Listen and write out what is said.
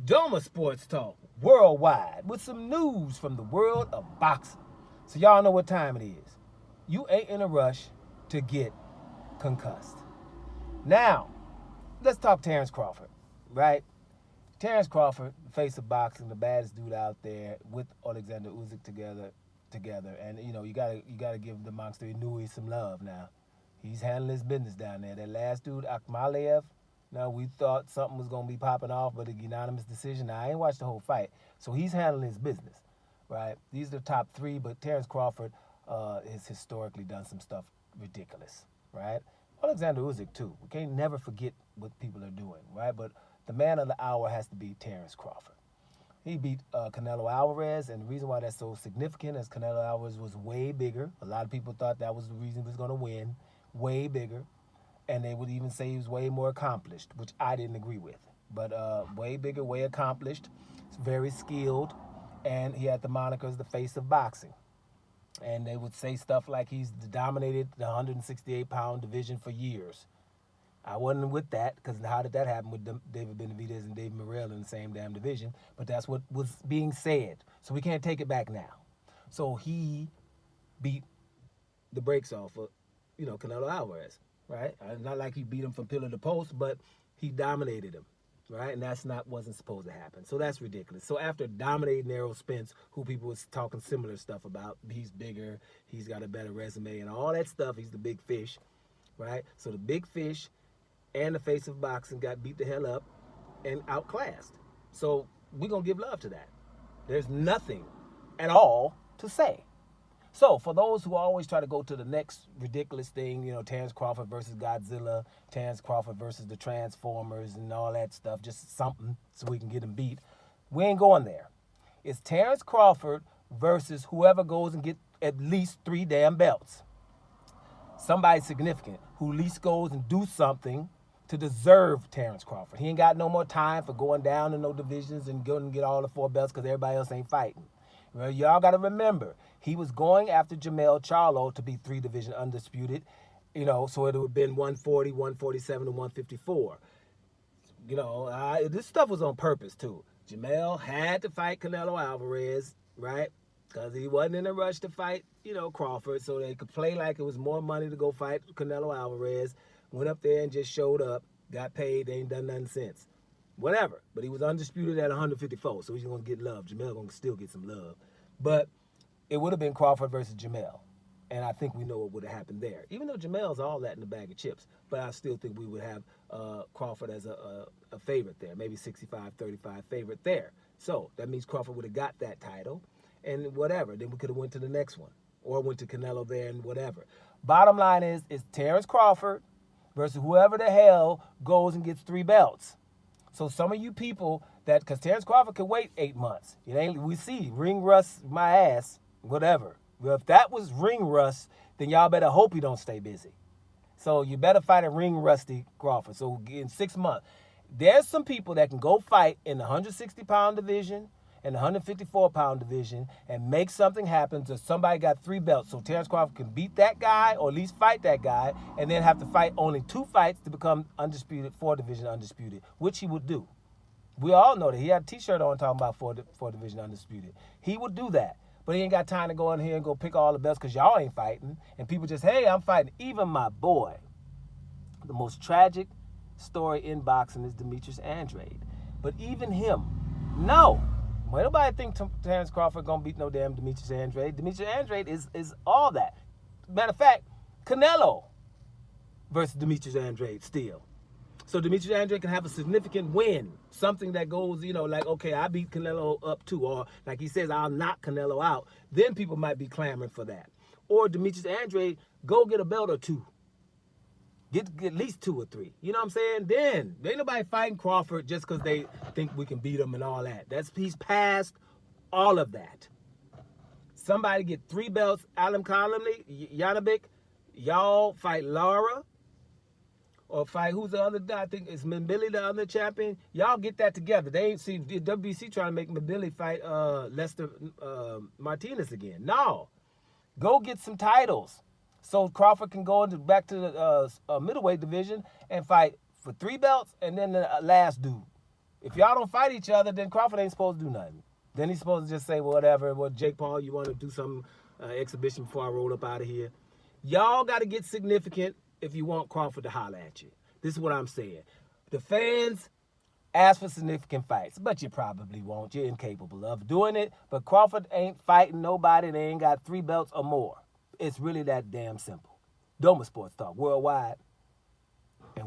Doma Sports Talk worldwide with some news from the world of boxing. So y'all know what time it is. You ain't in a rush to get concussed. Now, let's talk Terence Crawford, right? Terence Crawford, face of boxing, the baddest dude out there, with Alexander Usyk together, and you gotta give the monster Inouye some love now. He's handling his business down there. That last dude, Akhmalev, now we thought something was gonna be popping off, but a unanimous decision. Now I ain't watched the whole fight, so he's handling his business, right? These are the top three, but Terence Crawford has historically done some stuff ridiculous, right? Alexander Usyk too. We can't never forget what people are doing, right? But the man of the hour has to be Terence Crawford. He beat Canelo Alvarez, and the reason why that's so significant is Canelo Alvarez was way bigger. A lot of people thought that was the reason he was going to win, way bigger, and they would even say he was way more accomplished, which I didn't agree with. But way bigger, way accomplished, very skilled, and he had the moniker as the face of boxing. And they would say stuff like he's dominated the 168-pound division for years. I wasn't with that because how did that happen with David Benavidez and Dave Morrell in the same damn division? But that's what was being said. So we can't take it back now. So he beat the brakes off of, Canelo Alvarez, right? Not like he beat him from pillar to post, but he dominated him, right? And that's not wasn't supposed to happen. So that's ridiculous. So after dominating Errol Spence, who people was talking similar stuff about, he's bigger, he's got a better resume and all that stuff, he's the big fish, right? So the big fish and the face of boxing got beat the hell up and outclassed. So we're going to give love to that. There's nothing at all to say. So for those who always try to go to the next ridiculous thing, Terence Crawford versus Godzilla, Terence Crawford versus the Transformers and all that stuff, just something so we can get him beat, we ain't going there. It's Terence Crawford versus whoever goes and get at least 3 damn belts. Somebody significant who at least goes and do something to deserve Terence Crawford. He ain't got no more time for going down in no divisions and going and get all the 4 belts because everybody else ain't fighting. Well, y'all got to remember, he was going after Jamel Charlo to be 3-division undisputed, so it would have been 140, 147, and 154. This stuff was on purpose, too. Jamel had to fight Canelo Alvarez, right? Because he wasn't in a rush to fight, Crawford, so they could play like it was more money to go fight Canelo Alvarez. Went up there and just showed up, got paid, they ain't done nothing since. Whatever. But he was undisputed at 154, so he's going to get love. Jamel going to still get some love. But it would have been Crawford versus Jamel. And I think we know what would have happened there. Even though Jamel's all that in the bag of chips, but I still think we would have Crawford as a favorite there, maybe 65-35 favorite there. So that means Crawford would have got that title and whatever. Then we could have went to the next one or went to Canelo there and whatever. Bottom line is Terence Crawford versus whoever the hell goes and gets 3 belts. So some of you people because Terence Crawford could wait 8 months. We see ring rust my ass, whatever. Well, if that was ring rust, then y'all better hope he don't stay busy. So you better fight a ring rusty Crawford. So in 6 months, there's some people that can go fight in the 160-pound division and the 154-pound division and make something happen so somebody got 3 belts. So Terence Crawford can beat that guy or at least fight that guy and then have to fight only 2 fights to become undisputed, 4-division undisputed, which he would do. We all know that. He had a T-shirt on talking about 4-division undisputed. He would do that. But he ain't got time to go in here and go pick all the belts because y'all ain't fighting. And people just, hey, I'm fighting. Even my boy, the most tragic story in boxing is Demetrius Andrade. But even him, no. Well, nobody think Terence Crawford gonna beat no damn Demetrius Andrade. Demetrius Andrade is all that. Matter of fact, Canelo versus Demetrius Andrade still. So Demetrius Andrade can have a significant win, something that goes, like, okay, I beat Canelo up too, or like he says, I'll knock Canelo out. Then people might be clamoring for that. Or Demetrius Andrade, go get a belt or 2. Get at least 2 or 3. You know what I'm saying? Then ain't nobody fighting Crawford just because they think we can beat him and all that. He's past all of that. Somebody get 3 belts. Alam Kalamli, Yanabik, y'all fight Lara. Or fight, who's the other guy? I think it's Mbili, the other champion. Y'all get that together. They ain't see WBC trying to make Mbili fight Lester Martinez again. No. Go get some titles. So Crawford can go back to the middleweight division and fight for 3 belts and then the last dude. If y'all don't fight each other, then Crawford ain't supposed to do nothing. Then he's supposed to just say, well, whatever. Well, Jake Paul, you want to do some exhibition before I roll up out of here? Y'all got to get significant if you want Crawford to holler at you. This is what I'm saying. The fans ask for significant fights, but you probably won't. You're incapable of doing it. But Crawford ain't fighting nobody. They ain't got 3 belts or more. It's really that damn simple. Doma Sports Talk Worldwide.